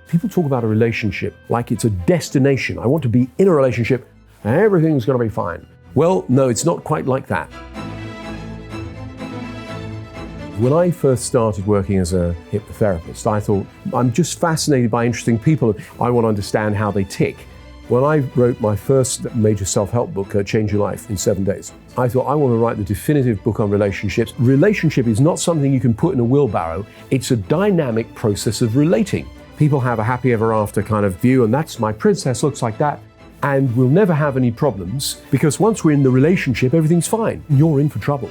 People talk about a relationship like it's a destination. I want to be in a relationship and everything's going to be fine. Well, no, it's not quite like that. When I first started working as a hypnotherapist, I thought, I'm just fascinated by interesting people. I want to understand how they tick. When I wrote my first major self-help book, Change Your Life in 7 days, I thought I want to write the definitive book on relationships. Relationship is not something you can put in a wheelbarrow. It's a dynamic process of relating. People have a happy ever after kind of view, and that's my princess looks like that. And we'll never have any problems because once we're in the relationship, everything's fine. You're in for trouble.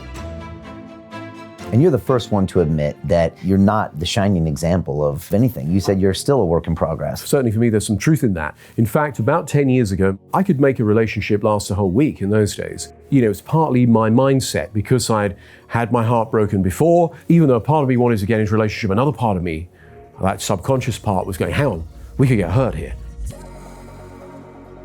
And you're the first one to admit that you're not the shining example of anything. You said you're still a work in progress. Certainly for me, there's some truth in that. In fact, about 10 years ago, I could make a relationship last a whole week in those days. You know, it's partly my mindset because I'd had my heart broken before. Even though a part of me wanted to get into a relationship, another part of me, that subconscious part, was going, hang on, we could get hurt here.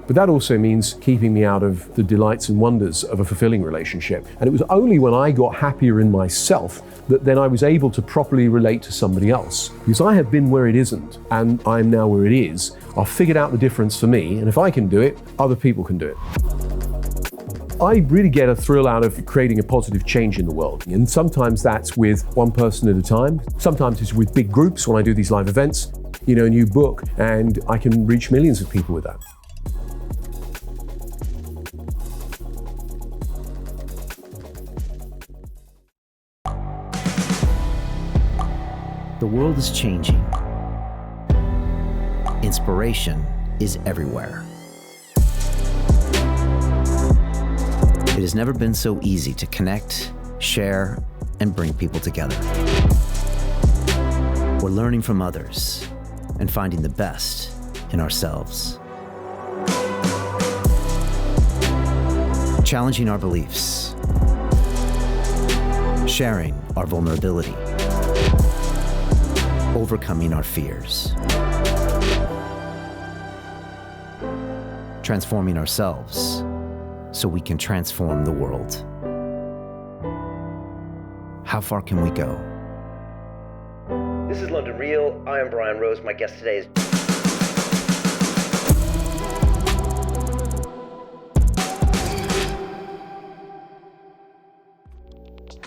But that also means keeping me out of the delights and wonders of a fulfilling relationship. And it was only when I got happier in myself that then I was able to properly relate to somebody else. Because I have been where it isn't, and I'm now where it is. I've figured out the difference for me, and if I can do it, other people can do it. I really get a thrill out of creating a positive change in the world. And sometimes that's with one person at a time. Sometimes it's with big groups when I do these live events, you know, a new book, and I can reach millions of people with that. The world is changing. Inspiration is everywhere. It has never been so easy to connect, share, and bring people together. We're learning from others and finding the best in ourselves. Challenging our beliefs. Sharing our vulnerability. Overcoming our fears. Transforming ourselves so we can transform the world. How far can we go? This is London Real. I am Brian Rose. My guest today is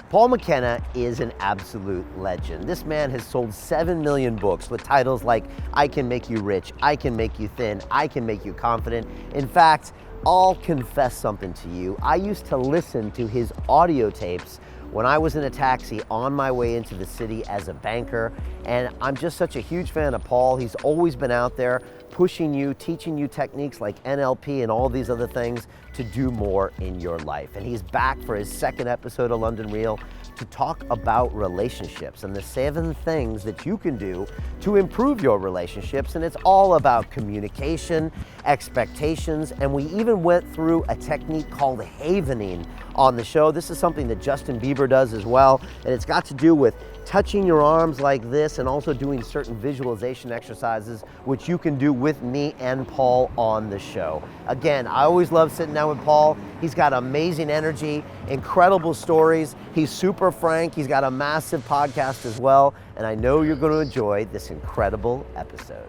Paul McKenna is an absolute legend. This man has sold 7 million books with titles like I Can Make You Rich, I Can Make You Thin, I Can Make You Confident. In fact, I'll confess something to you. I used to listen to his audio tapes when I was in a taxi on my way into the city as a banker, and I'm just such a huge fan of Paul. He's always been out there pushing you, teaching you techniques like NLP and all these other things to do more in your life. And he's back for his second episode of London Real to talk about relationships and the 7 things that you can do to improve your relationships. And it's all about communication, expectations, and we even went through a technique called havening on the show. This is something that Justin Bieber does as well, and it's got to do with touching your arms like this and also doing certain visualization exercises, which you can do with me and Paul on the show. Again, I always love sitting down with Paul. He's got amazing energy, incredible stories. He's super frank. He's got a massive podcast as well, and I know you're going to enjoy this incredible episode.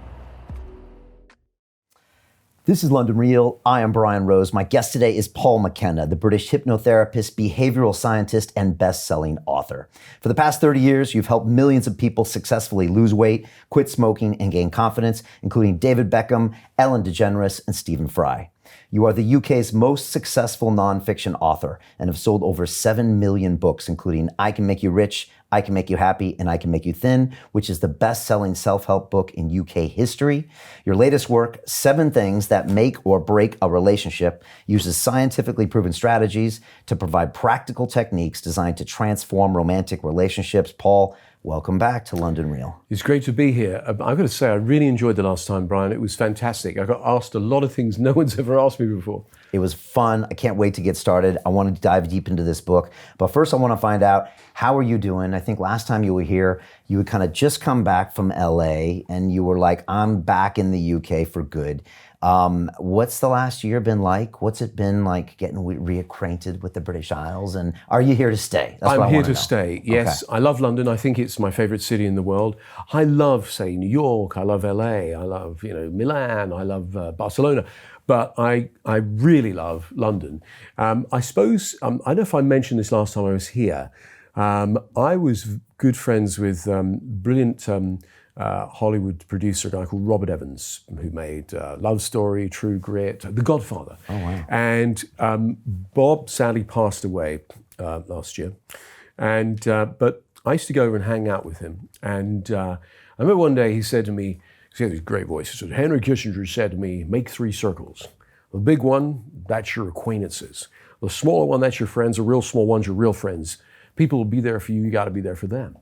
This is London Real. I am Brian Rose. My guest today is Paul McKenna, the British hypnotherapist, behavioral scientist, and best-selling author. For the past 30 years, you've helped millions of people successfully lose weight, quit smoking, and gain confidence, including David Beckham, Ellen DeGeneres, and Stephen Fry. You are the UK's most successful nonfiction author and have sold over 7 million books, including I Can Make You Rich, I Can Make You Happy, and I Can Make You Thin, which is the best-selling self-help book in UK history. Your latest work, 7 Things That Make or Break a Relationship, uses scientifically proven strategies to provide practical techniques designed to transform romantic relationships. Paul, welcome back to London Real. It's great to be here. I've got to say, I really enjoyed the last time, Brian. It was fantastic. I got asked a lot of things no one's ever asked me before. It was fun. I can't wait to get started. I want to dive deep into this book. But first, I want to find out, how are you doing? I think last time you were here, you had kind of just come back from LA and you were like, I'm back in the UK for good. What's the last year been like? What's it been like getting reacquainted with the British Isles? And are you here to stay? That's what I'm I here wanna to know. stay. Yes, Okay. I love London. I think it's my favorite city in the world. I love, say, New York. I love LA. I love, Milan. I love Barcelona. But I really love London. I suppose, I don't know if I mentioned this last time I was here. I was good friends with brilliant Hollywood producer, a guy called Robert Evans, who made Love Story, True Grit, The Godfather. Oh, wow. And Bob sadly passed away last year. And but I used to go over and hang out with him. And I remember one day he said to me, he had this great voice. He said, Henry Kissinger said to me, make 3 circles. The big one, that's your acquaintances. The smaller one, that's your friends. The real small one's your real friends. People will be there for you. You got to be there for them.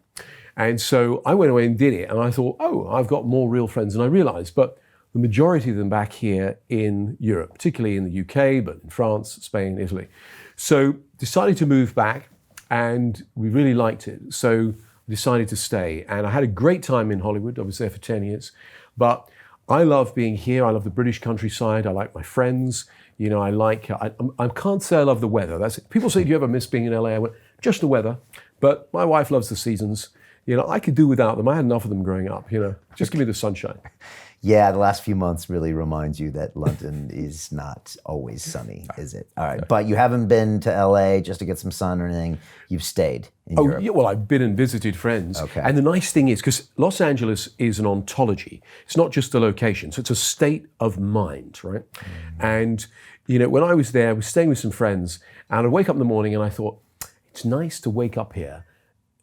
And so I went away and did it. And I thought, oh, I've got more real friends than I realized. But the majority of them back here in Europe, particularly in the UK, but in France, Spain, Italy. So decided to move back, and we really liked it. So decided to stay. And I had a great time in Hollywood. I was there for 10 years. But I love being here. I love the British countryside. I like my friends. I can't say I love the weather. That's it. People say, do you ever miss being in LA? I went, just the weather. But my wife loves the seasons. I could do without them. I had enough of them growing up, Just give me the sunshine. Yeah, the last few months really reminds you that London is not always sunny, is it? All right, but you haven't been to LA just to get some sun or anything. You've stayed in Europe. Yeah, well, I've been and visited friends. Okay. And the nice thing is, because Los Angeles is an ontology, it's not just a location, so it's a state of mind, right? And, when I was there, I was staying with some friends, and I'd wake up in the morning and I thought, it's nice to wake up here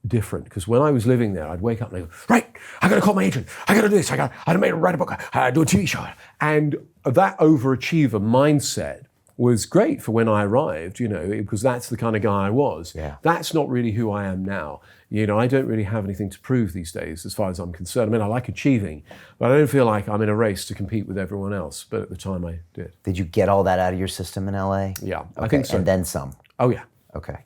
different, because when I was living there, I'd wake up and I'd go, right, I got to call my agent, I got to do this, I got to write a book, I got to do a TV show. And that overachiever mindset was great for when I arrived, because that's the kind of guy I was. Yeah. That's not really who I am now. I don't really have anything to prove these days as far as I'm concerned. I like achieving, but I don't feel like I'm in a race to compete with everyone else. But at the time I did. Did you get all that out of your system in LA? Yeah, Okay. I think so. And then some. Oh yeah. Okay.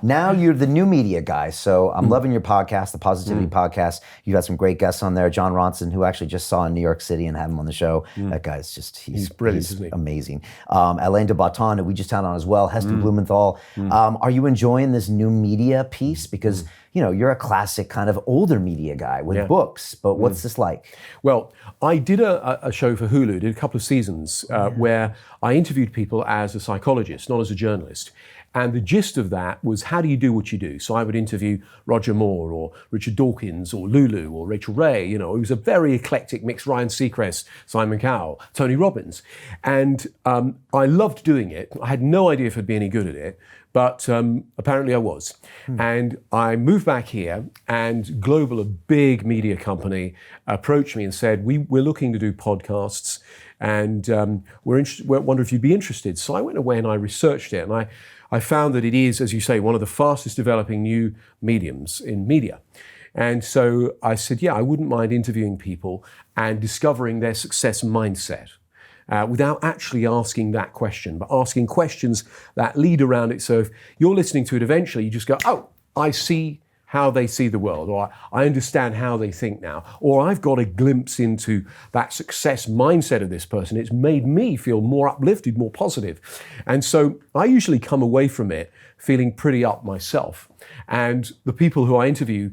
Now you're the new media guy. So I'm loving your podcast, the Positivity Podcast. You've got some great guests on there. John Ronson, who actually just saw in New York City and had him on the show. That guy's he's brilliant, he's isn't he? amazing. Alain de Botton, who we just had on as well. Heston Blumenthal. Are you enjoying this new media piece? Because, you're a classic kind of older media guy with books, but what's this like? Well, I did a show for Hulu, did a couple of seasons where I interviewed people as a psychologist, not as a journalist. And the gist of that was, how do you do what you do? So I would interview Roger Moore or Richard Dawkins or Lulu or Rachel Ray. It was a very eclectic mix. Ryan Seacrest, Simon Cowell, Tony Robbins. And I loved doing it. I had no idea if I'd be any good at it, but apparently I was. And I moved back here, and Global, a big media company, approached me and said, we're looking to do podcasts, and we wonder if you'd be interested. So I went away and I researched it, and I found that it is, as you say, one of the fastest developing new mediums in media. And so I said, yeah, I wouldn't mind interviewing people and discovering their success mindset without actually asking that question, but asking questions that lead around it. So if you're listening to it eventually, you just go, oh, I see how they see the world, or I understand how they think now, or I've got a glimpse into that success mindset of this person. It's made me feel more uplifted, more positive. And so I usually come away from it feeling pretty up myself. And the people who I interview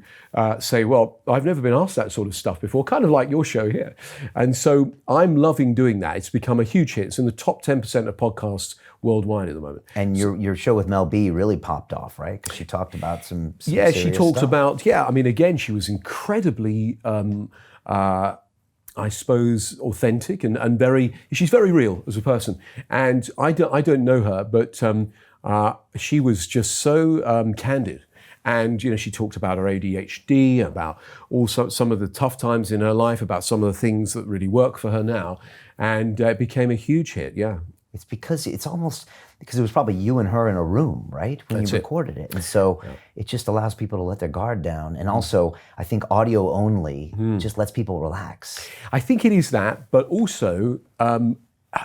say, well, I've never been asked that sort of stuff before, kind of like your show here. And so I'm loving doing that. It's become a huge hit. It's in the top 10% of podcasts worldwide at the moment. And your show with Mel B really popped off, right? Because she talked about some yeah, she talked stuff. about, again, she was incredibly, I suppose, authentic and she's very real as a person. And I don't know her, but she was just so candid. And, she talked about her ADHD, about also some of the tough times in her life, about some of the things that really work for her now. And it became a huge hit, yeah. It's because it was probably you and her in a room, right? When you recorded it. And so it just allows people to let their guard down. And also, I think audio only just lets people relax. I think it is that, but also,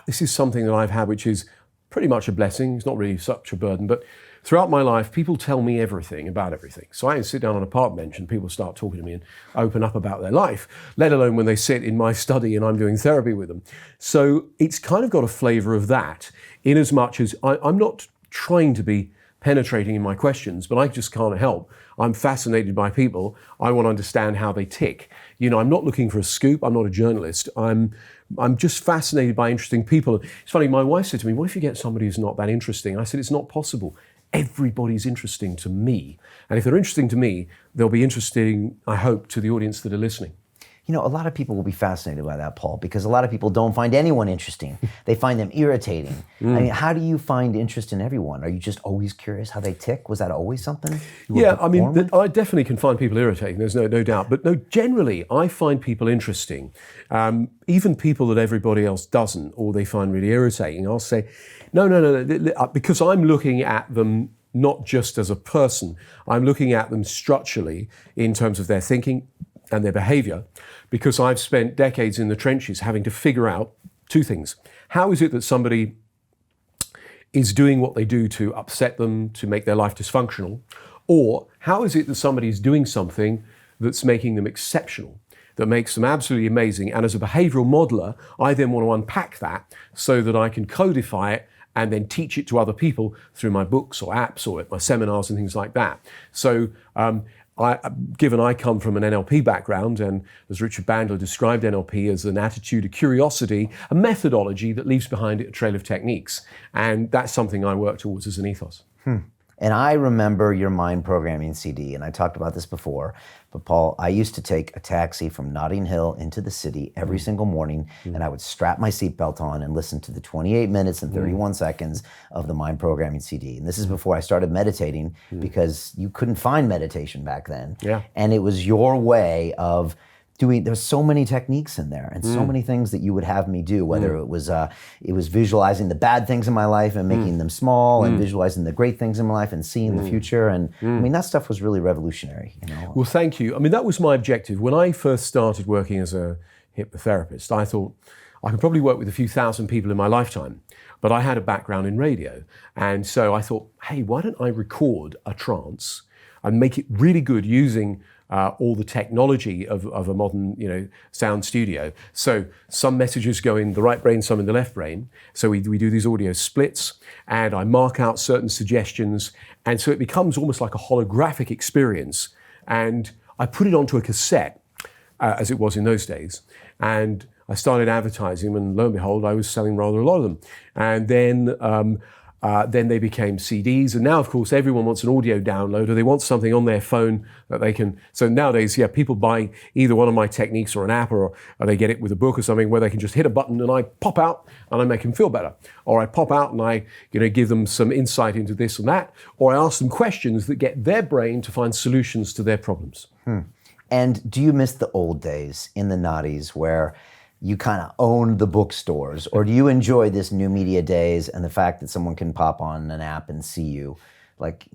this is something that I've had, which is pretty much a blessing. It's not really such a burden, but throughout my life, people tell me everything about everything. So I can sit down on a park bench and people start talking to me and open up about their life, let alone when they sit in my study and I'm doing therapy with them. So it's kind of got a flavor of that, in as much as I'm not trying to be penetrating in my questions, but I just can't help. I'm fascinated by people. I want to understand how they tick. I'm not looking for a scoop. I'm not a journalist. I'm just fascinated by interesting people. It's funny, my wife said to me, what if you get somebody who's not that interesting? I said, it's not possible. Everybody's interesting to me. And if they're interesting to me, they'll be interesting, I hope, to the audience that are listening. A lot of people will be fascinated by that, Paul, because a lot of people don't find anyone interesting. They find them irritating. I mean, how do you find interest in everyone? Are you just always curious how they tick? Was that always something? Yeah, I mean, I definitely can find people irritating, there's no doubt. But no, generally, I find people interesting. Even people that everybody else doesn't, or they find really irritating, I'll say, no, because I'm looking at them not just as a person, I'm looking at them structurally in terms of their thinking and their behavior, because I've spent decades in the trenches having to figure out two things. How is it that somebody is doing what they do to upset them, to make their life dysfunctional? Or how is it that somebody is doing something that's making them exceptional, that makes them absolutely amazing? And as a behavioral modeler, I then want to unpack that so that I can codify it and then teach it to other people through my books or apps or at my seminars and things like that. So, given I come from an NLP background, and as Richard Bandler described NLP as an attitude of curiosity, a methodology that leaves behind it a trail of techniques. And that's something I work towards as an ethos. And I remember your mind programming CD, and I talked about this before, but Paul, I used to take a taxi from Notting Hill into the city every single morning, and I would strap my seatbelt on and listen to the 28 minutes and 31 seconds of the mind programming CD. And this is before I started meditating, because you couldn't find meditation back then. Yeah. And it was your way of there's so many techniques in there and so many things that you would have me do, whether it was visualizing the bad things in my life and making them small, and visualizing the great things in my life and seeing the future. And I mean, that stuff was really revolutionary. Well, thank you. I mean, that was my objective. When I first started working as a hypnotherapist, I thought I could probably work with a few thousand people in my lifetime, but I had a background in radio. And so I thought, hey, why don't I record a trance and make it really good using all the technology of a modern, sound studio. So some messages go in the right brain, some in the left brain. So we do these audio splits, and I mark out certain suggestions, and so it becomes almost like a holographic experience. And I put it onto a cassette, as it was in those days, and I started advertising, and lo and behold, I was selling rather a lot of them. And then they became CDs, and now, of course, everyone wants an audio downloader. They want something on their phone that they can. So nowadays, people buy either one of my techniques or an app, or they get it with a book or something where they can just hit a button and I pop out and I make them feel better. Or I pop out and I give them some insight into this and that, or I ask them questions that get their brain to find solutions to their problems. And do you miss the old days in the noughties where you kind of owned the bookstores, or do you enjoy this new media days and the fact that someone can pop on an app and see you? Like,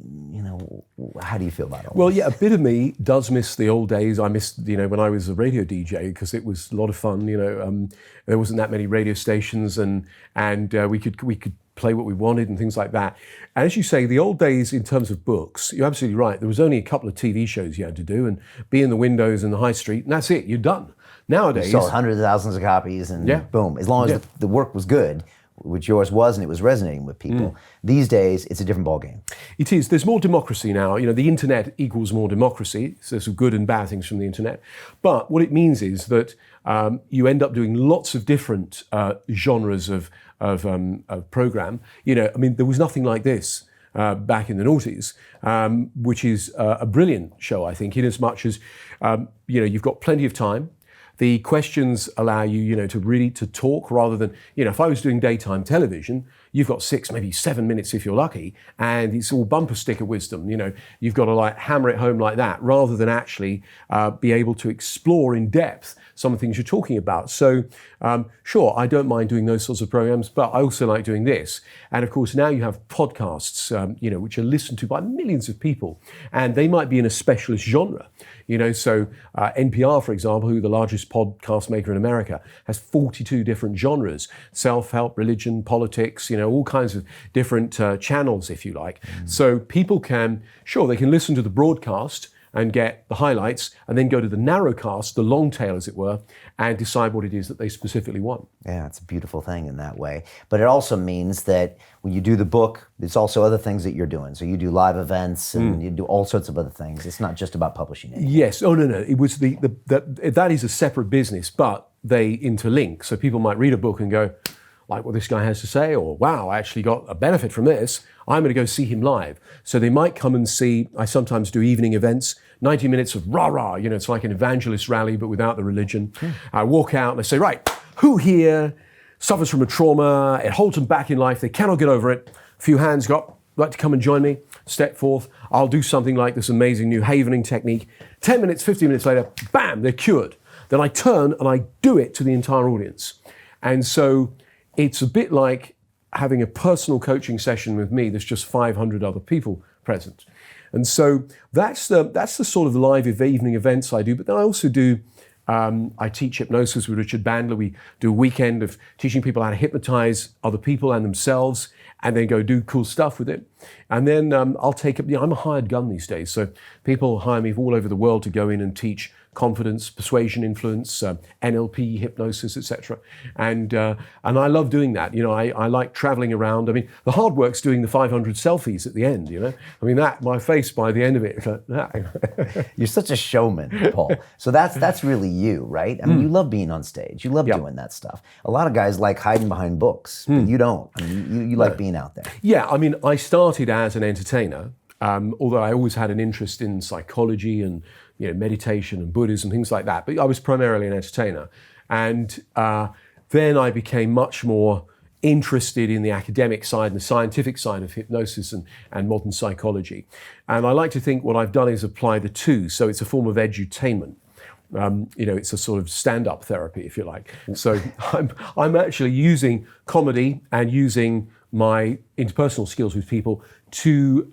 how do you feel about it? Well, yeah, a bit of me does miss the old days. I missed, when I was a radio DJ, because it was a lot of fun. There wasn't that many radio stations, and we could play what we wanted and things like that. And as you say, the old days in terms of books, you're absolutely right. There was only a couple of TV shows you had to do and be in the windows in the high street, and that's it. You're done. Nowadays, you sold hundreds of thousands of copies, and boom. As long as the work was good, which yours was, and it was resonating with people. These days, it's a different ballgame. It is. There's more democracy now. The internet equals more democracy. So there's some good and bad things from the internet. But what it means is that you end up doing lots of different genres of program. There was nothing like this back in the noughties, which is a brilliant show, I think, in as much as you've got plenty of time. The questions allow you, to talk rather than, if I was doing daytime television, you've got 6, maybe 7 minutes if you're lucky, and it's all bumper sticker wisdom. You've got to hammer it home like that, rather than actually be able to explore in depth some of the things you're talking about. So, sure, I don't mind doing those sorts of programs, but I also like doing this. And of course, now you have podcasts, which are listened to by millions of people, and they might be in a specialist genre. So NPR, for example, who the largest podcast maker in America, has 42 different genres: self-help, religion, politics, all kinds of different channels, if you like. So people can, sure, they can listen to the broadcast and get the highlights, and then go to the narrowcast, the long tail as it were, and decide what it is that they specifically want. Yeah, it's a beautiful thing in that way. But it also means that when you do the book, there's also other things that you're doing. So you do live events and you do all sorts of other things. It's not just about publishing it. Yes. Oh, no. It was that is a separate business, but they interlink. So people might read a book and go, like what this guy has to say, or wow, I actually got a benefit from this. I'm going to go see him live. So they might come and see, I sometimes do evening events, 90 minutes of rah-rah, it's like an evangelist rally, but without the religion. I walk out and I say, right, who here suffers from a trauma, it holds them back in life, they cannot get over it, a few hands go up, like to come and join me, step forth, I'll do something like this amazing new havening technique. 10 minutes, 15 minutes later, bam, they're cured. Then I turn and I do it to the entire audience. And so it's a bit like having a personal coaching session with me. There's just 500 other people present. And so that's the sort of live evening events I do. But then I also do, I teach hypnosis with Richard Bandler. We do a weekend of teaching people how to hypnotize other people and themselves, and then go do cool stuff with it. And then I'll take up, I'm a hired gun these days. So people hire me from all over the world to go in and teach confidence, persuasion, influence, NLP, hypnosis, etc. And I love doing that. I like traveling around. I mean, the hard work's doing the 500 selfies at the end, I mean, my face by the end of it. You're such a showman, Paul. So that's really you, right? I mean, you love being on stage. You love doing that stuff. A lot of guys like hiding behind books, but you don't. I mean, you like being out there. Yeah, I mean, I started as an entertainer, although I always had an interest in psychology and meditation and Buddhism, things like that. But I was primarily an entertainer. And then I became much more interested in the academic side and the scientific side of hypnosis and modern psychology. And I like to think what I've done is apply the two. So it's a form of edutainment. It's a sort of stand-up therapy, if you like. So I'm actually using comedy and using my interpersonal skills with people to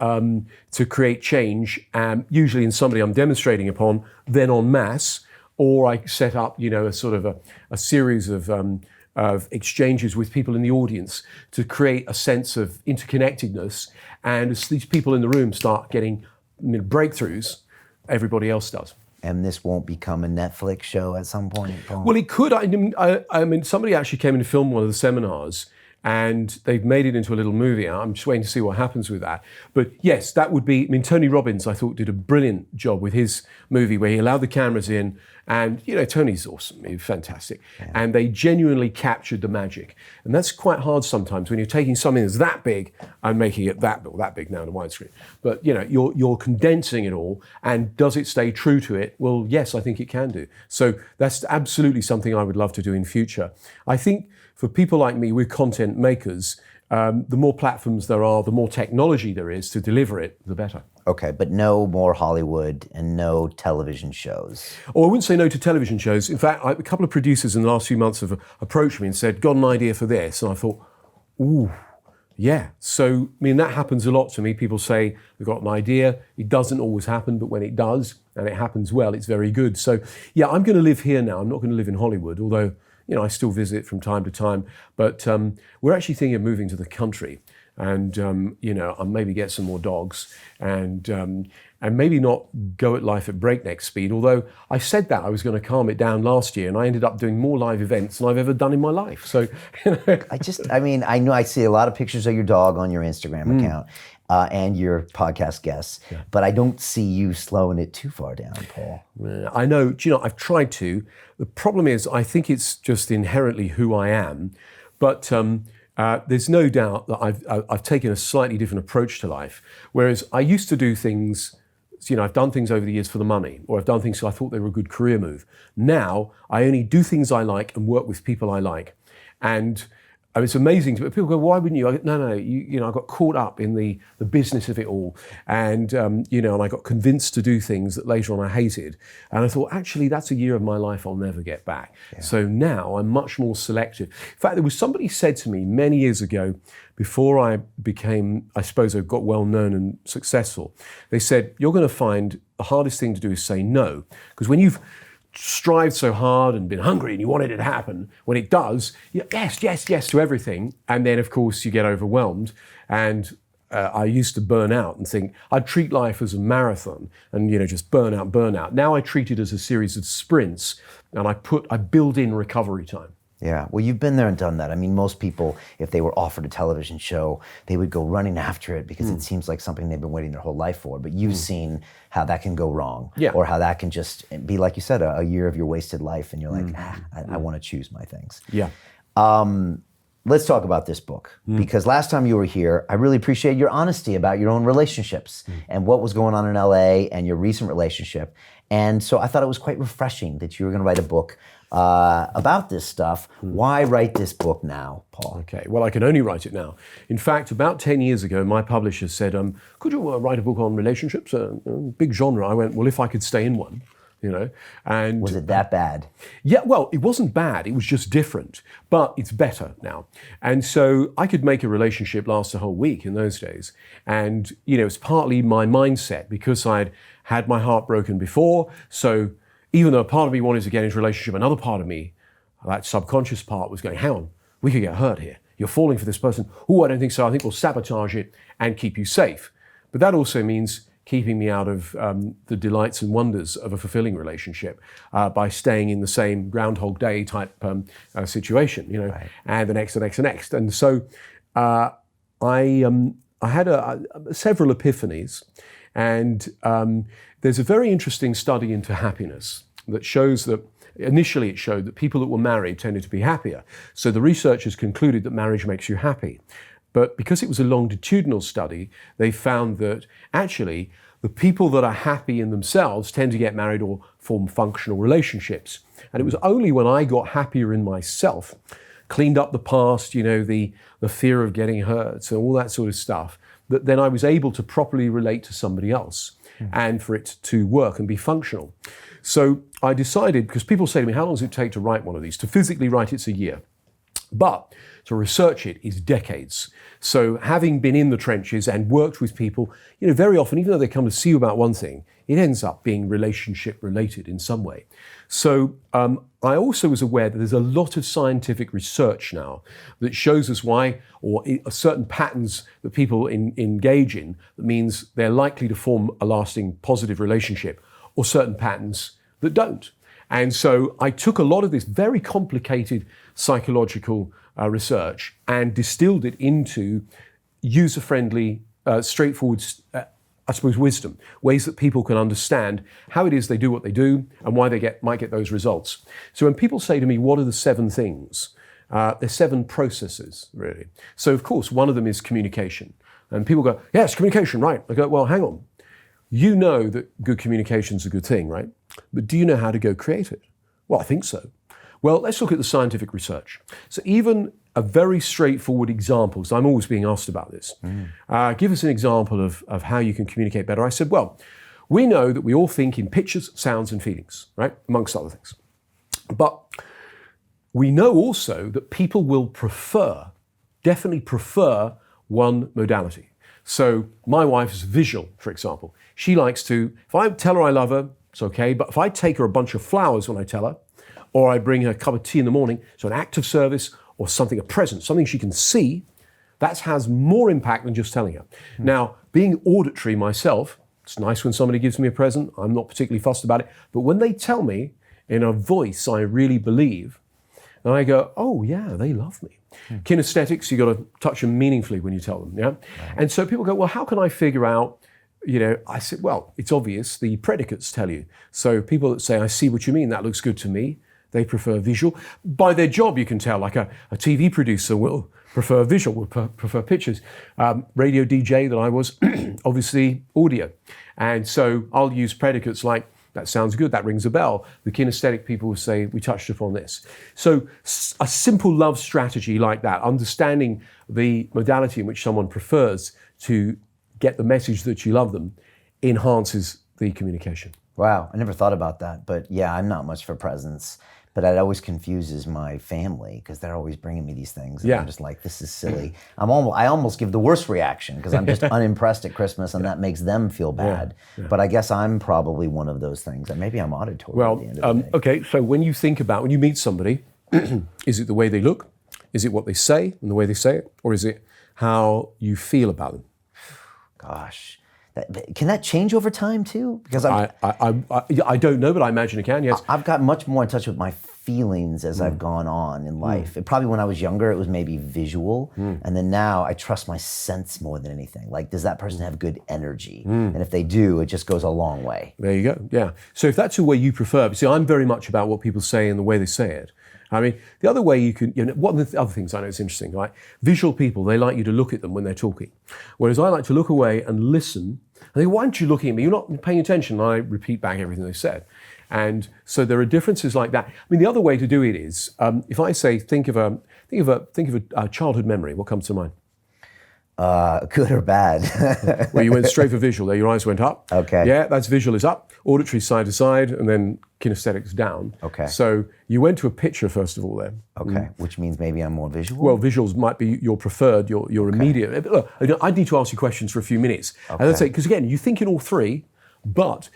create change, usually in somebody I'm demonstrating upon, then en masse, or I set up, a sort of a series of exchanges with people in the audience to create a sense of interconnectedness. And as these people in the room start getting breakthroughs, everybody else does. And this won't become a Netflix show at some point, Paul? Well, it could. I mean, somebody actually came in to film one of the seminars, and they've made it into a little movie. I'm just waiting to see what happens with that. But yes, that would be, Tony Robbins, I thought, did a brilliant job with his movie where he allowed the cameras in, and, Tony's awesome, he's fantastic. Yeah. And they genuinely captured the magic. And that's quite hard sometimes when you're taking something that's that big and making it that big now on a widescreen. But, you're condensing it all, and does it stay true to it? Well, yes, I think it can do. So that's absolutely something I would love to do in future. I think for people like me, we're content makers. The more platforms there are, the more technology there is to deliver it, the better. Okay, but no more Hollywood and no television shows. Oh, I wouldn't say no to television shows. In fact, a couple of producers in the last few months have approached me and said, got an idea for this. And I thought, ooh, yeah. So, that happens a lot to me. People say they've got an idea. It doesn't always happen, but when it does, and it happens well, it's very good. So, yeah, I'm going to live here now. I'm not going to live in Hollywood, although I still visit from time to time, but we're actually thinking of moving to the country, and I'll maybe get some more dogs, and maybe not go at life at breakneck speed. Although I said that I was going to calm it down last year, and I ended up doing more live events than I've ever done in my life. So, I know I see a lot of pictures of your dog on your Instagram account. And your podcast guests, but I don't see you slowing it too far down, Paul. I know, I've tried to. The problem is, I think it's just inherently who I am, but there's no doubt that I've taken a slightly different approach to life. Whereas I used to do things, I've done things over the years for the money, or I've done things because I thought they were a good career move. Now, I only do things I like and work with people I like. And it's amazing. People go, why wouldn't you? I go, I got caught up in the business of it all. And, and I got convinced to do things that later on I hated. And I thought, actually, that's a year of my life I'll never get back. Yeah. So now I'm much more selective. In fact, there was somebody said to me many years ago, before I became, I suppose I got well known and successful, they said, you're going to find the hardest thing to do is say no. Because when you've strived so hard and been hungry and you wanted it to happen, when it does, yes to everything. And then, of course, you get overwhelmed. And I used to burn out and think I'd treat life as a marathon and, just burn out. Now I treat it as a series of sprints, and I build in recovery time. Yeah, well, you've been there and done that. I mean, most people, if they were offered a television show, they would go running after it because it seems like something they've been waiting their whole life for. But you've seen how that can go wrong, or how that can just be, like you said, a year of your wasted life, and you're like, I want to choose my things. Yeah. Let's talk about this book, because last time you were here, I really appreciate your honesty about your own relationships and what was going on in LA and your recent relationship. And so I thought it was quite refreshing that you were going to write a book about this stuff. Why write this book now, Paul? Okay, well, I can only write it now. In fact, about 10 years ago, my publisher said, could you write a book on relationships? Big genre. I went, well, if I could stay in one. And was it that bad? Yeah, well, it wasn't bad. It was just different, but it's better now. And so I could make a relationship last a whole week in those days. And, it's partly my mindset because I'd had my heart broken before. So even though a part of me wanted to get into a relationship, another part of me, that subconscious part, was going, hang on, we could get hurt here. You're falling for this person. Oh, I don't think so. I think we'll sabotage it and keep you safe. But that also means keeping me out of the delights and wonders of a fulfilling relationship by staying in the same Groundhog Day type situation, right. And the next. And so I had several epiphanies, and there's a very interesting study into happiness that shows that initially it showed that people that were married tended to be happier. So the researchers concluded that marriage makes you happy. But because it was a longitudinal study, they found that actually the people that are happy in themselves tend to get married or form functional relationships. And it was only when I got happier in myself, cleaned up the past, the fear of getting hurt and all that sort of stuff, that then I was able to properly relate to somebody else and for it to work and be functional. So I decided, because people say to me, how long does it take to write one of these? To physically write, it's a year. But to research it is decades. So having been in the trenches and worked with people, very often, even though they come to see you about one thing, it ends up being relationship related in some way. So I also was aware that there's a lot of scientific research now that shows us why, or certain patterns that people engage in, that means they're likely to form a lasting positive relationship, or certain patterns that don't. And so I took a lot of this very complicated psychological research and distilled it into user-friendly, straightforward, wisdom, ways that people can understand how it is they do what they do and why they might get those results. So when people say to me, what are the 7 things? There's 7 processes, really. So of course, one of them is communication. And people go, yes, communication, right. I go, well, hang on. You know that good communication is a good thing, right? But do you know how to go create it? Well, I think so. Well, let's look at the scientific research. So even a very straightforward example, because I'm always being asked about this. Give us an example of how you can communicate better. I said, well, we know that we all think in pictures, sounds, and feelings, right? Amongst other things. But we know also that people will definitely prefer one modality. So my wife is visual, for example. She likes to, if I tell her I love her, it's okay. But if I take her a bunch of flowers when I tell her, or I bring her a cup of tea in the morning, so an act of service or something, a present, something she can see, that has more impact than just telling her. Now, being auditory myself, it's nice when somebody gives me a present. I'm not particularly fussed about it. But when they tell me in a voice I really believe, and I go, oh yeah, they love me. Kinesthetics, you got to touch them meaningfully when you tell them, yeah? Right. And so people go, well, how can I figure out, I said, well, it's obvious, the predicates tell you. So people that say, I see what you mean, that looks good to me, they prefer visual. By their job, you can tell, like a TV producer will prefer visual, will prefer pictures. Radio DJ that I was, obviously audio. And so I'll use predicates like, that sounds good, that rings a bell. The kinesthetic people will say, we touched upon this. So a simple love strategy like that, understanding the modality in which someone prefers to get the message that you love them, enhances the communication. Wow, I never thought about that. But yeah, I'm not much for presents. but it always confuses my family because they're always bringing me these things. And Yeah. I'm just like, this is silly. I almost give the worst reaction because I'm just unimpressed at Christmas, and that makes them feel bad. But I guess I'm probably one of those things, and maybe I'm auditory at the end of the day. Okay, so when you meet somebody, is it the way they look? Is it what they say and the way they say it? Or is it how you feel about them? Gosh. Can that change over time too? Because I don't know, but I imagine it can, yes. I've got much more in touch with my feelings as I've gone on in life. Probably when I was younger, it was maybe visual. And then now I trust my sense more than anything. Like, does that person have good energy? And if they do, it just goes a long way. There you go, yeah. So if that's the way you prefer, see, I'm very much about what people say and the way they say it. I mean, the other way you can, one of the other things I know is interesting, right? Visual people, they like you to look at them when they're talking. Whereas I like to look away and listen. And they go, why aren't you looking at me? You're not paying attention. And I repeat back everything they said. And so there are differences like that. I mean, the other way to do it is, if I say, think of a childhood memory, what comes to mind? Good or bad? Well, you went straight for visual there. Your eyes went up. Okay. Yeah, that's visual is up. Auditory side to side, and then kinesthetics down. Okay. So you went to a picture first of all there. Okay, which means maybe I'm more visual? Well, visuals might be your preferred, your immediate. Look, I need to ask you questions for a few minutes. And let's say, because again, you think in all three, but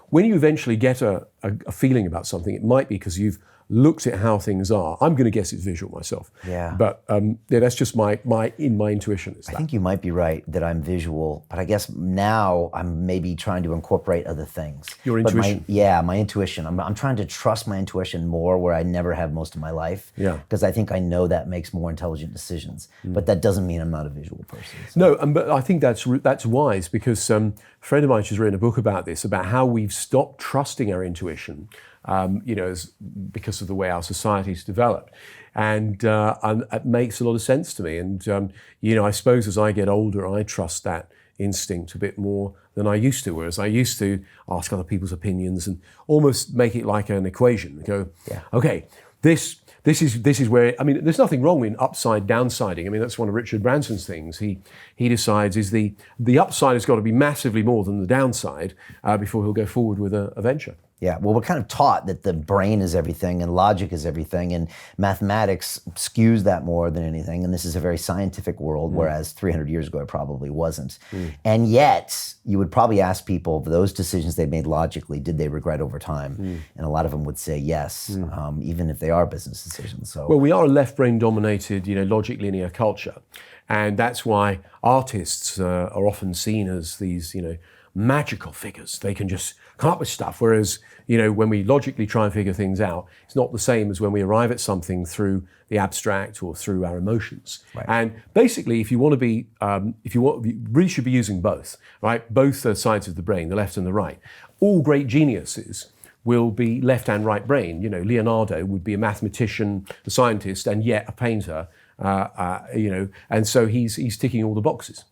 when you eventually get a feeling about something, it might be because you've looked at how things are. I'm going to guess it's visual myself. Yeah. But that's just my intuition. I think you might be right that I'm visual, but I guess now I'm maybe trying to incorporate other things. Your intuition? My intuition. I'm trying to trust my intuition more where I never have most of my life. Yeah. Because I think I know that makes more intelligent decisions. But that doesn't mean I'm not a visual person. So. No, but I think that's wise because a friend of mine has written a book about this, about how we've stopped trusting our intuition. Because of the way our society's developed. And it makes a lot of sense to me. And, I suppose as I get older, I trust that instinct a bit more than I used to, whereas I used to ask other people's opinions and almost make it like an equation. Go, okay, this is where, I mean, there's nothing wrong with upside downsiding. I mean, that's one of Richard Branson's things. He decides is the upside has got to be massively more than the downside before he'll go forward with a venture. Yeah, well, we're kind of taught that the brain is everything and logic is everything, and mathematics skews that more than anything, and this is a very scientific world, whereas 300 years ago it probably wasn't. And yet, you would probably ask people, those decisions they made logically, did they regret over time? And a lot of them would say yes, even if they are business decisions. So, well, we are a left-brain dominated, logic linear culture, and that's why artists are often seen as these, magical figures. They can just come up with stuff, whereas when we logically try and figure things out, it's not the same as when we arrive at something through the abstract or through our emotions. Right. And basically, if you really should be using both, right? Both sides of the brain, the left and the right. All great geniuses will be left and right brain. Leonardo would be a mathematician, a scientist, and yet a painter. And so he's ticking all the boxes.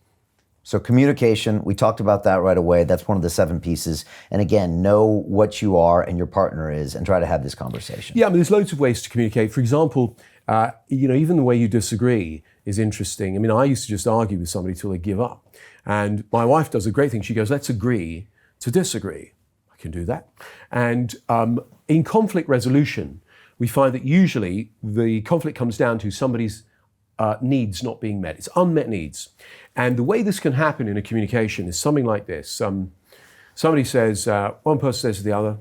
So communication, we talked about that right away. That's one of the 7 pieces. And again, know what you are and your partner is and try to have this conversation. Yeah, I mean, there's loads of ways to communicate. For example, even the way you disagree is interesting. I mean, I used to just argue with somebody till they give up. And my wife does a great thing. She goes, let's agree to disagree. I can do that. And in conflict resolution, we find that usually the conflict comes down to somebody's needs not being met. It's unmet needs. And the way this can happen in a communication is something like this. Somebody says, one person says to the other,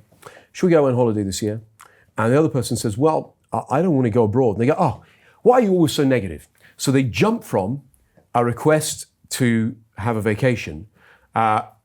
should we go on holiday this year? And the other person says, well, I don't want to go abroad. And they go, oh, why are you always so negative? So they jump from a request to have a vacation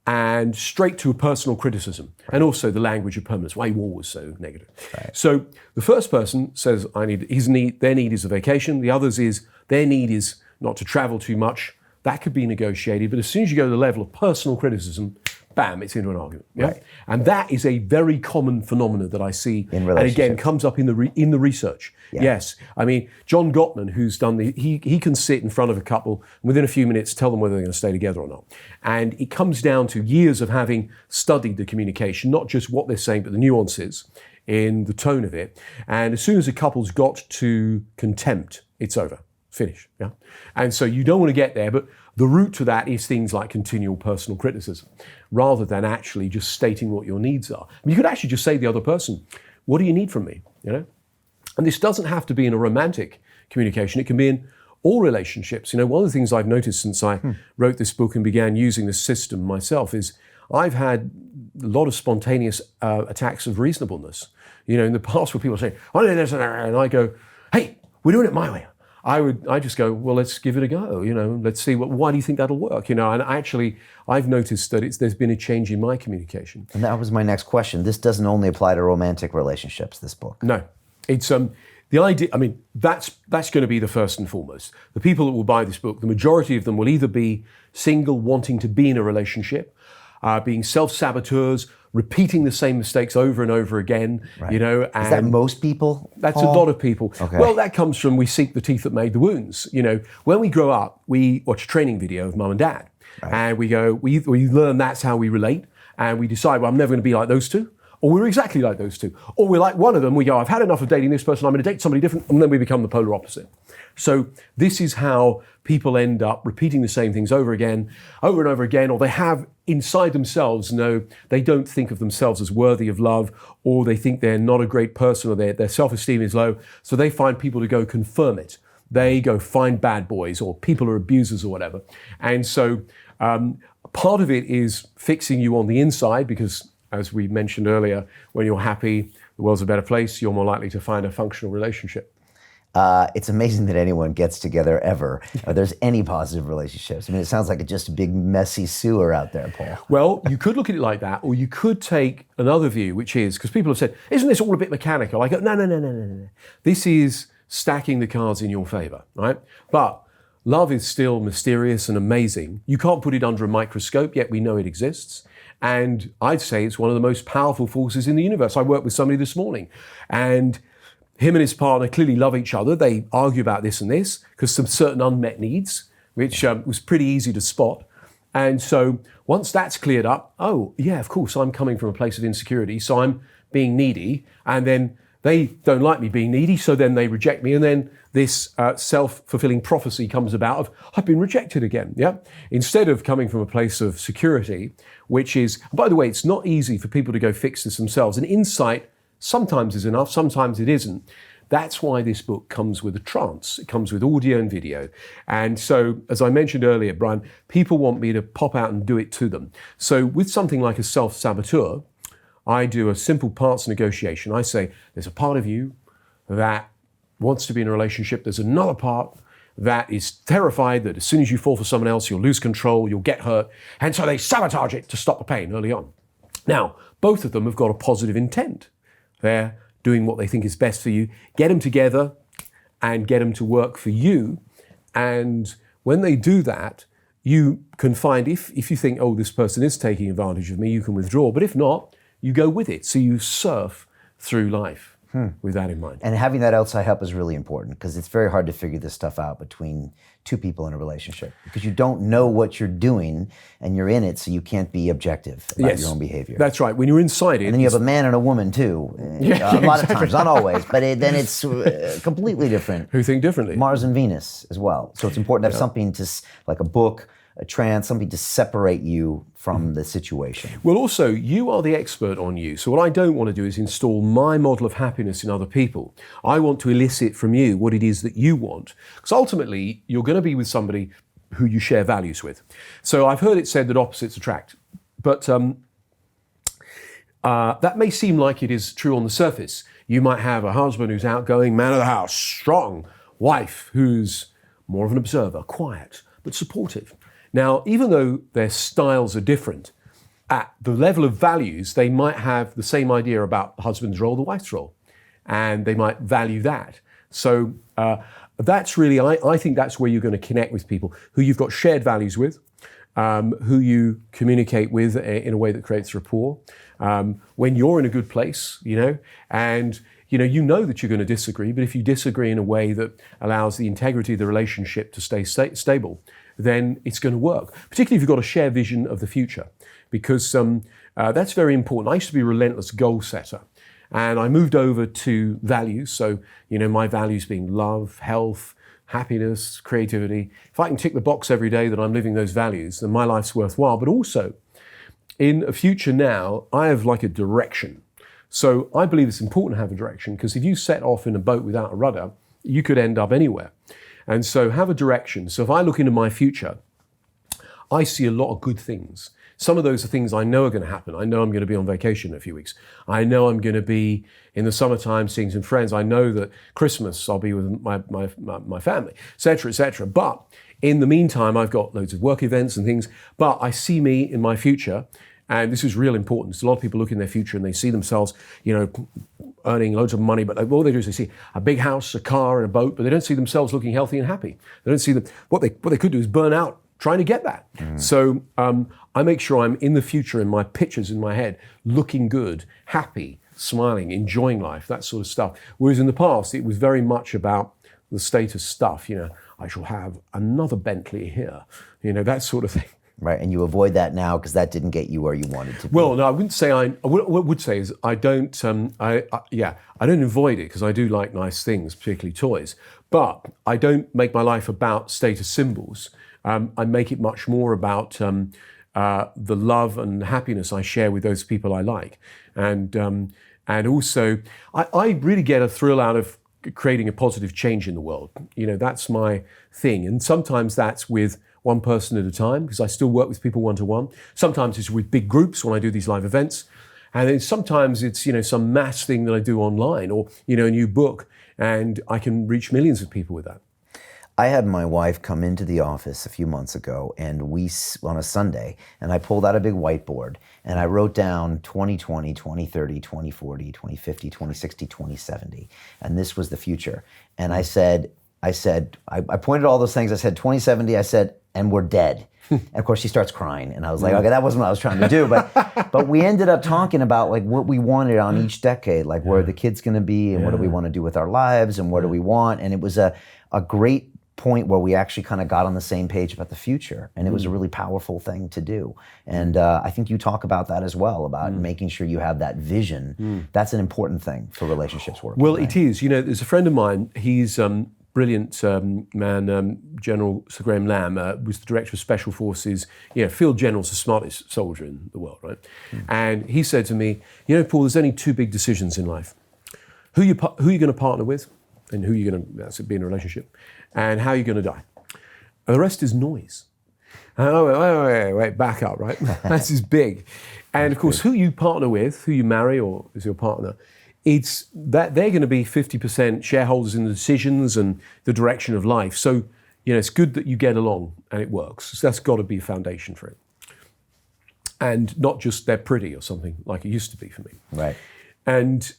and straight to a personal criticism, and also the language of permanence. Why are you always so negative? Right. So the first person says, their need is a vacation. The others is, their need is not to travel too much. That could be negotiated, but as soon as you go to the level of personal criticism, bam, it's into an argument. Yeah? Right. And that is a very common phenomenon that I see, and again, comes up in the research. Yeah. Yes, I mean, John Gottman, who's done he can sit in front of a couple and within a few minutes tell them whether they're going to stay together or not. And it comes down to years of having studied the communication, not just what they're saying, but the nuances in the tone of it. And as soon as a couple's got to contempt, it's over. Finish, yeah? And so you don't want to get there, but the route to that is things like continual personal criticism, rather than actually just stating what your needs are. I mean, you could actually just say to the other person, what do you need from me, And this doesn't have to be in a romantic communication. It can be in all relationships. You know, one of the things I've noticed since I wrote this book and began using this system myself is I've had a lot of spontaneous attacks of reasonableness. You know, in the past where people say, "I do this," and I go, "Hey, we're doing it my way." I just go, "Well, let's give it a go. You know, let's see why do you think that'll work?" You know, and I've noticed that there's been a change in my communication. And that was my next question. This doesn't only apply to romantic relationships, this book. No, it's the idea. I mean, that's going to be the first and foremost. The people that will buy this book, the majority of them will either be single, wanting to be in a relationship, being self-saboteurs, repeating the same mistakes over and over again. Right. You know, and is that most people? That's Paul? a lot of people. Okay. Well, that comes from we seek the teeth that made the wounds. You know, when we grow up, we watch a training video of mum and dad, and we go, we learn that's how we relate, and we decide, well, I'm never going to be like those two. Or we're exactly like those two. Or we're like one of them, we go, I've had enough of dating this person, I'm going to date somebody different, and then we become the polar opposite. So this is how people end up repeating the same things over and over again, or they have inside themselves, they don't think of themselves as worthy of love, or they think they're not a great person, or their self-esteem is low, so they find people to go confirm it. They go find bad boys, or people are abusers or whatever. And so part of it is fixing you on the inside, because as we mentioned earlier, when you're happy, the world's a better place, you're more likely to find a functional relationship. It's amazing that anyone gets together ever, or there's any positive relationships. I mean, it sounds like just a big messy sewer out there, Paul. Well, you could look at it like that, or you could take another view, which is, because people have said, isn't this all a bit mechanical? I go, no. This is stacking the cards in your favor, right? But love is still mysterious and amazing. You can't put it under a microscope, yet we know it exists. And I'd say it's one of the most powerful forces in the universe. I worked with somebody this morning, and him and his partner clearly love each other. They argue about this and this because some certain unmet needs, which was pretty easy to spot. And so once that's cleared up, oh yeah, of course, I'm coming from a place of insecurity, so I'm being needy. And then they don't like me being needy, so then they reject me. And then this self-fulfilling prophecy comes about of, I've been rejected again, yeah? Instead of coming from a place of security, which is, by the way, it's not easy for people to go fix this themselves. And insight sometimes is enough, sometimes it isn't. That's why this book comes with a trance. It comes with audio and video. And so, as I mentioned earlier, Brian, people want me to pop out and do it to them. So with something like a self-saboteur, I do a simple parts negotiation. I say, there's a part of you that wants to be in a relationship. There's another part that is terrified that as soon as you fall for someone else, you'll lose control, you'll get hurt. And so they sabotage it to stop the pain early on. Now, both of them have got a positive intent. They're doing what they think is best for you. Get them together and get them to work for you. And when they do that, you can find, if you think, oh, this person is taking advantage of me, you can withdraw. But if not, you go with it. So you surf through life with that in mind. And having that outside help is really important, because it's very hard to figure this stuff out between two people in a relationship, because you don't know what you're doing and you're in it, so you can't be objective about your own behavior. That's right. When you're inside it. And then you have a man and a woman too. A lot of times, not always, but then it's completely different. Who think differently. Mars and Venus as well. So it's important to have something to, like a book, a trance, something to separate you from the situation. Well, also, you are the expert on you. So what I don't want to do is install my model of happiness in other people. I want to elicit from you what it is that you want. Because ultimately, you're going to be with somebody who you share values with. So I've heard it said that opposites attract. But that may seem like it is true on the surface. You might have a husband who's outgoing, man of the house, strong, wife who's more of an observer, quiet, but supportive. Now, even though their styles are different, at the level of values, they might have the same idea about the husband's role, the wife's role, and they might value that. So that's really, I think that's where you're going to connect with people who you've got shared values with, who you communicate with in a way that creates rapport. When you're in a good place, and you know that you're going to disagree, but if you disagree in a way that allows the integrity of the relationship to stay stable, then it's going to work, particularly if you've got a shared vision of the future, because that's very important. I used to be a relentless goal setter, and I moved over to values. So, my values being love, health, happiness, creativity. If I can tick the box every day that I'm living those values, then my life's worthwhile. But also, in a future now, I have like a direction. So I believe it's important to have a direction, because if you set off in a boat without a rudder, you could end up anywhere. And so have a direction. So if I look into my future, I see a lot of good things. Some of those are things I know are going to happen. I know I'm going to be on vacation in a few weeks. I know I'm going to be in the summertime seeing some friends. I know that Christmas I'll be with my family, et cetera, et cetera. But in the meantime, I've got loads of work events and things. But I see me in my future, and this is real important. So a lot of people look in their future and they see themselves, earning loads of money, but all they do is they see a big house, a car, and a boat, but they don't see themselves looking healthy and happy. They don't see what they could do is burn out trying to get that. So I make sure I'm in the future, in my pictures in my head, looking good, happy, smiling, enjoying life, that sort of stuff. Whereas in the past, it was very much about the status stuff. I shall have another Bentley here, that sort of thing. Right, and you avoid that now because that didn't get you where you wanted to be. Well, no, I wouldn't say what I would say is I don't. I don't avoid it, because I do like nice things, particularly toys. But I don't make my life about status symbols. I make it much more about the love and happiness I share with those people I like, and also I really get a thrill out of creating a positive change in the world. That's my thing, and sometimes that's with one person at a time, because I still work with people one-to-one. Sometimes it's with big groups when I do these live events. And then sometimes it's, some mass thing that I do online, or, a new book, and I can reach millions of people with that. I had my wife come into the office a few months ago, and on a Sunday, and I pulled out a big whiteboard, and I wrote down 2020, 2030, 2040, 2050, 2060, 2070. And this was the future. And I pointed all those things. I said, 2070, I said, and we're dead. And of course she starts crying, and I was like, okay, that wasn't what I was trying to do. But we ended up talking about like what we wanted on each decade, like where the kid's gonna be, and what do we want to do with our lives, and what do we want. And it was a great point where we actually kind of got on the same page about the future. And it was a really powerful thing to do. And I think you talk about that as well, about making sure you have that vision. That's an important thing for relationships working. Well, right? it is. There's a friend of mine, he's brilliant man, General Sir Graham Lamb, was the director of Special Forces. Field General's the smartest soldier in the world, right? And he said to me, Paul, there's only two big decisions in life. Who you going to partner with, and who you're going to be in a relationship, and how you're going to die. And the rest is noise. And I wait, back up, right? That's is big. And of course, who you partner with, who you marry or is your partner, it's that they're going to be 50% shareholders in the decisions and the direction of life. So, it's good that you get along and it works. So that's got to be a foundation for it. And not just they're pretty or something like it used to be for me. Right. And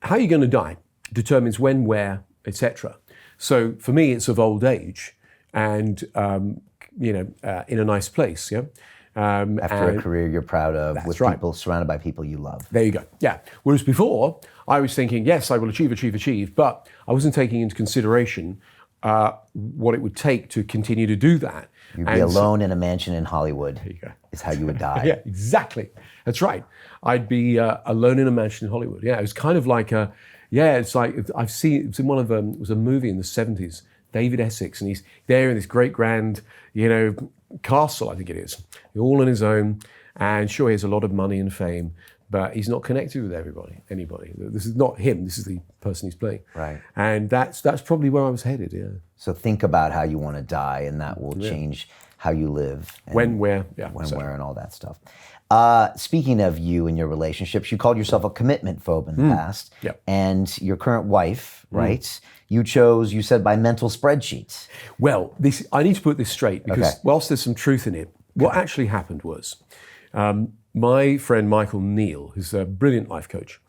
how you're going to die determines when, where, etc. So for me, it's of old age and, in a nice place, yeah? After a career you're proud of, with right. people, surrounded by people you love. There you go, yeah. Whereas before, I was thinking, yes, I will achieve, but I wasn't taking into consideration what it would take to continue to do that. You'd be alone in a mansion in Hollywood. There you go. Is how you would die. Yeah, exactly. That's right. I'd be alone in a mansion in Hollywood. Yeah, it was kind of like it's like I've seen. It was in one of it was a movie in the 70s. David Essex, and he's there in this great grand, castle. I think it is, all on his own. And sure, he has a lot of money and fame, but he's not connected with anybody. This is not him. This is the person he's playing. Right. And that's probably where I was headed. Yeah. So think about how you want to die, and that will change how you live. And when, where, where, and all that stuff. Speaking of you and your relationships, you called yourself a commitment phobe in the past. Yep. And your current wife, right? You said by mental spreadsheets. Well, I need to put this straight, because whilst there's some truth in it, what actually happened was, my friend Michael Neal, who's a brilliant life coach,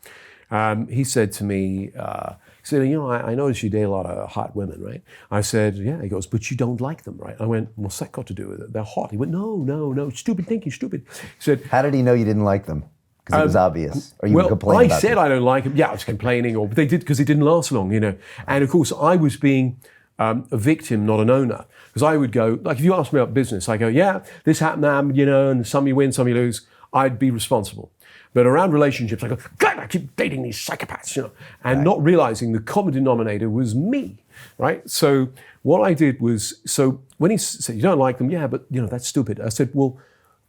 he said to me, I noticed you date a lot of hot women, right? I said, yeah. He goes, but you don't like them, right? I went, what's that got to do with it? They're hot. He went, no, stupid thinking, stupid. He said, how did he know you didn't like them? Because it was obvious. Or you were complaining about I said them? I don't like them. Yeah, I was complaining, but they did, because it didn't last long, And of course, I was being a victim, not an owner. Because I would go, like if you ask me about business, I go, yeah, this happened, and some you win, some you lose. I'd be responsible. But around relationships, I go, God, I keep dating these psychopaths, and not realizing the common denominator was me, right? So what I did was, when he said, you don't like them, yeah, but that's stupid. I said, well,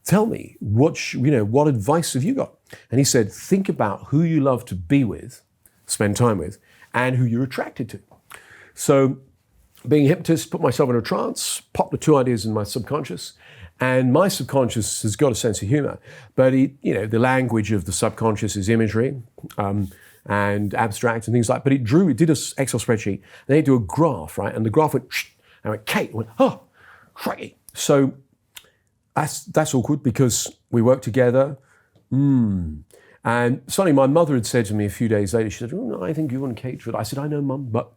tell me, what advice have you got? And he said, think about who you love to be with, spend time with, and who you're attracted to. So being a hypnotist, put myself in a trance, popped the two ideas in my subconscious, and my subconscious has got a sense of humor, but the language of the subconscious is imagery and abstract and things like. But it did an Excel spreadsheet, then it did a graph, right? And the graph went, and I went, Kate, went, oh, crikey. So that's awkward because we work together. And suddenly my mother had said to me a few days later, she said, oh, no, I think you and Kate should. I said, I know, Mum, but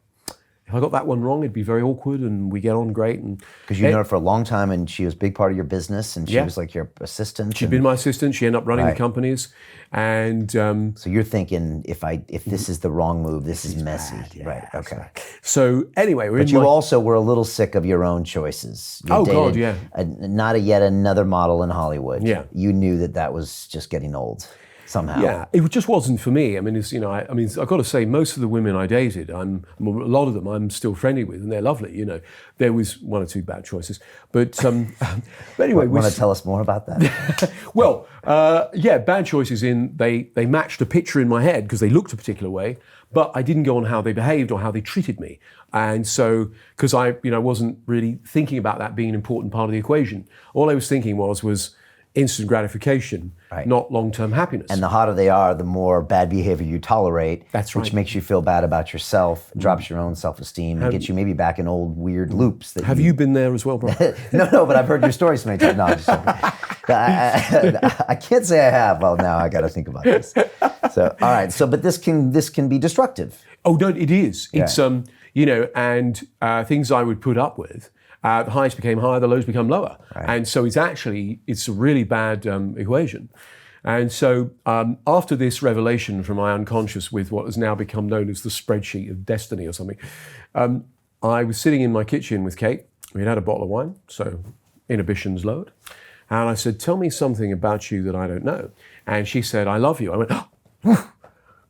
if I got that one wrong, it'd be very awkward and we get on great. Because you know her for a long time and she was a big part of your business and she was like your assistant. She'd been my assistant. She ended up running the companies. And so you're thinking, if this is the wrong move, this is messy. Bad, yeah, right, okay. Right. So anyway, but you also were a little sick of your own choices. You God, yeah. Not yet another model in Hollywood. Yeah. You knew that was just getting old. Somehow. Yeah, it just wasn't for me. I mean, I've got to say, most of the women I dated, a lot of them I'm still friendly with, and they're lovely. There was one or two bad choices, but anyway, want to tell us more about that? Well, bad choices in they matched a picture in my head because they looked a particular way, but I didn't go on how they behaved or how they treated me, and so because I wasn't really thinking about that being an important part of the equation. All I was thinking was instant gratification, not long-term happiness. And the hotter they are, the more bad behavior you tolerate. That's right. Which makes you feel bad about yourself, drops your own self-esteem, and gets you maybe back in old weird loops. Have you been there as well, Brian? No, but I've heard your story so many times. No, I'm just I can't say I have. Well, now I got to think about this. So, all right. So, but this can be destructive. Oh, no, it is. Yeah. It's and things I would put up with. The highs became higher, the lows become lower. Right. And so it's a really bad equation. And so after this revelation from my unconscious with what has now become known as the spreadsheet of destiny or something, I was sitting in my kitchen with Kate. We'd had a bottle of wine, so inhibitions lowered. And I said, tell me something about you that I don't know. And she said, I love you. I went, oh,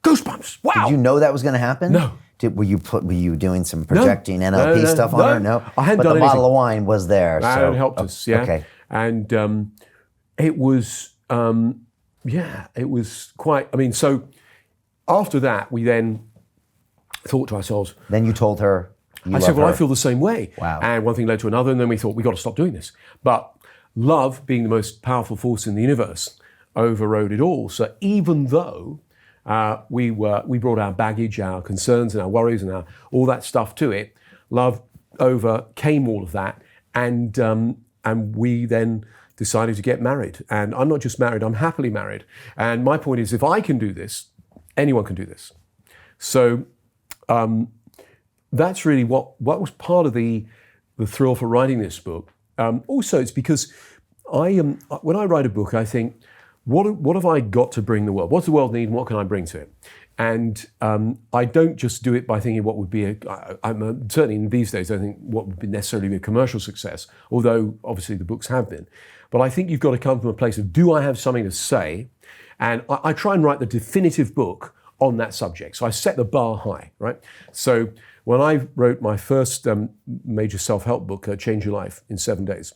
goosebumps, wow. Did you know that was going to happen? No. Were you doing some projecting NLP stuff on her? No, I hadn't but done the anything. Bottle of wine was there. That helped us, yeah. Okay. And it was, it was quite. I mean, so after that, we then thought to ourselves. Then you told her. I said, well, I feel the same way. Wow. And one thing led to another, and then we thought we got to stop doing this. But love, being the most powerful force in the universe, overrode it all. So even though we brought our baggage, our concerns and our worries and all that stuff to it, love overcame all of that, and we then decided to get married. And I'm not just married, I'm happily married. And my point is, if I can do this, anyone can do this. So that's really what was part of the thrill for writing this book. Also, it's because when I write a book, I think, what have I got to bring the world? What's the world need and what can I bring to it? And I don't just do it by thinking what would be certainly in these days, I think what would be necessarily be a commercial success, although obviously the books have been. But I think you've got to come from a place of, do I have something to say? And I try and write the definitive book on that subject. So I set the bar high, right? So when I wrote my first major self-help book, Change Your Life in 7 Days,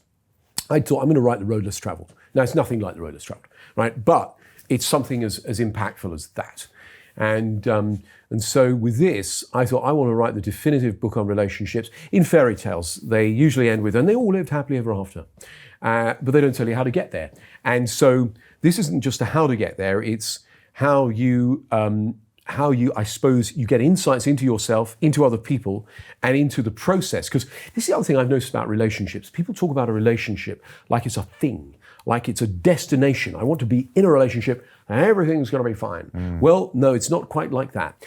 I thought, I'm going to write The Road Less Traveled. Now, it's nothing like The Road Less Traveled, right? But it's something as impactful as that. And so with this, I thought, I want to write the definitive book on relationships. In fairy tales, they usually end with, and they all lived happily ever after. But they don't tell you how to get there. And so this isn't just a how to get there, it's how you, I suppose, you get insights into yourself, into other people, and into the process. Because this is the other thing I've noticed about relationships. People talk about a relationship like it's a thing, like it's a destination. I want to be in a relationship and everything's going to be fine. Well, no, it's not quite like that.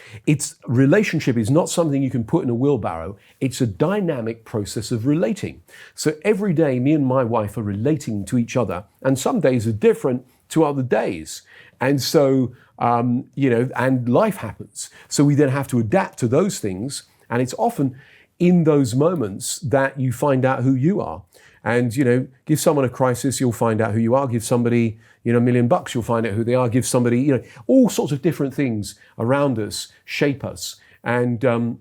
Relationship is not something you can put in a wheelbarrow. It's a dynamic process of relating. So every day, me and my wife are relating to each other, and some days are different to other days. And so, and life happens. So we then have to adapt to those things. And it's often in those moments that you find out who you are. And, give someone a crisis, you'll find out who you are. Give somebody, $1 million, you'll find out who they are. Give somebody, all sorts of different things around us shape us. And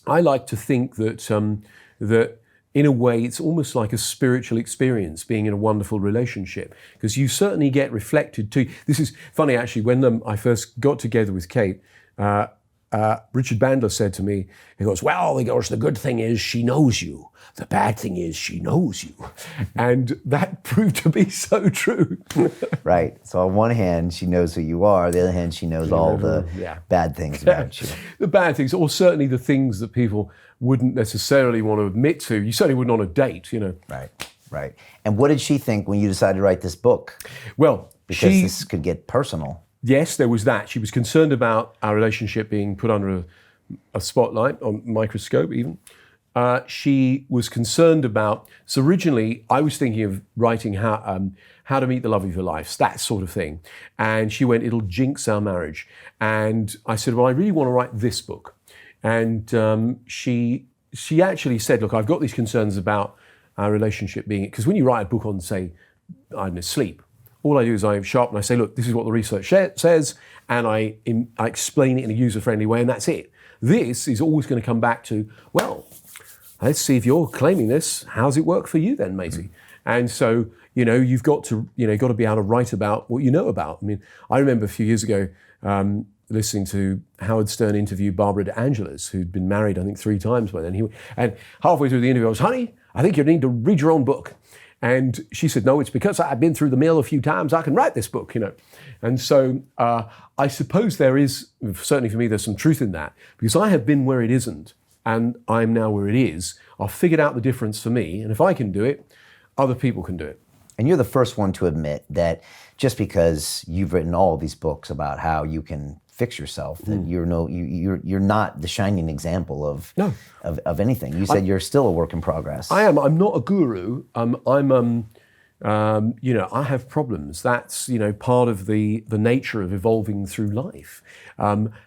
I like to think that in a way, it's almost like a spiritual experience being in a wonderful relationship, because you certainly get reflected too. This is funny, actually, when I first got together with Kate, Richard Bandler said to me, he goes, well, the good thing is she knows you. The bad thing is she knows you. And that proved to be so true. Right. So on one hand, she knows who you are. On the other hand, she knows all the bad things about you. The bad things, or certainly the things that people wouldn't necessarily want to admit to. You certainly wouldn't on a date, you know. Right. And what did she think when you decided to write this book? Well, because this could get personal. Yes, there was that. She was concerned about our relationship being put under a spotlight, or microscope even. She was concerned about, so originally I was thinking of writing how to meet the love of your life, that sort of thing. And she went, it'll jinx our marriage. And I said, well, I really want to write this book. And she actually said, look, I've got these concerns about our relationship being, because when you write a book on, say, I don't know, sleep, all I do is I sharpen, I say, look, this is what the research says, and I explain it in a user-friendly way, and that's it. This is always going to come back to, well, let's see if you're claiming this. How's it work for you then, Maisie? And so, you've got to be able to write about what you know about. I mean, I remember a few years ago listening to Howard Stern interview Barbara DeAngelis, who'd been married, I think, 3 times by then. And halfway through the interview, I was, honey, I think you need to read your own book. And she said, no, it's because I've been through the mill a few times, I can write this book, And so I suppose there is, certainly for me, there's some truth in that, because I have been where it isn't, and I'm now where it is. I've figured out the difference for me, and if I can do it, other people can do it. And you're the first one to admit that just because you've written all these books about how you can fix yourself, that you're not the shining example of anything. You said you're still a work in progress. I am. I'm not a guru. I have problems. That's part of the nature of evolving through life.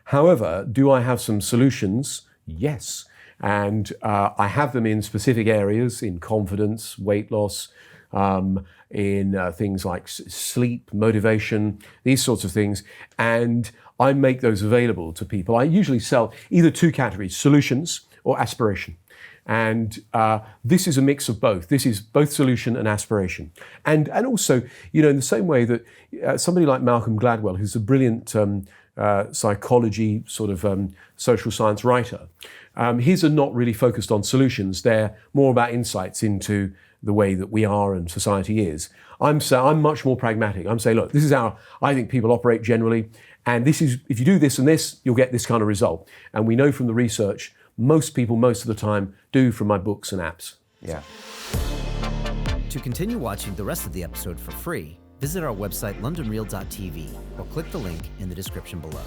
However, do I have some solutions? Yes, and I have them in specific areas, in confidence, weight loss, in things like sleep, motivation, these sorts of things, and I make those available to people. I usually sell either 2 categories, solutions or aspiration. And this is a mix of both. This is both solution and aspiration. And also, in the same way that somebody like Malcolm Gladwell, who's a brilliant psychology sort of social science writer, his are not really focused on solutions. They're more about insights into the way that we are and society is. I'm much more pragmatic. I'm saying, look, this is how I think people operate generally. And this is, if you do this and this, you'll get this kind of result. And we know from the research, most people, most of the time, do from my books and apps. Yeah. To continue watching the rest of the episode for free, visit our website, londonreal.tv, or click the link in the description below.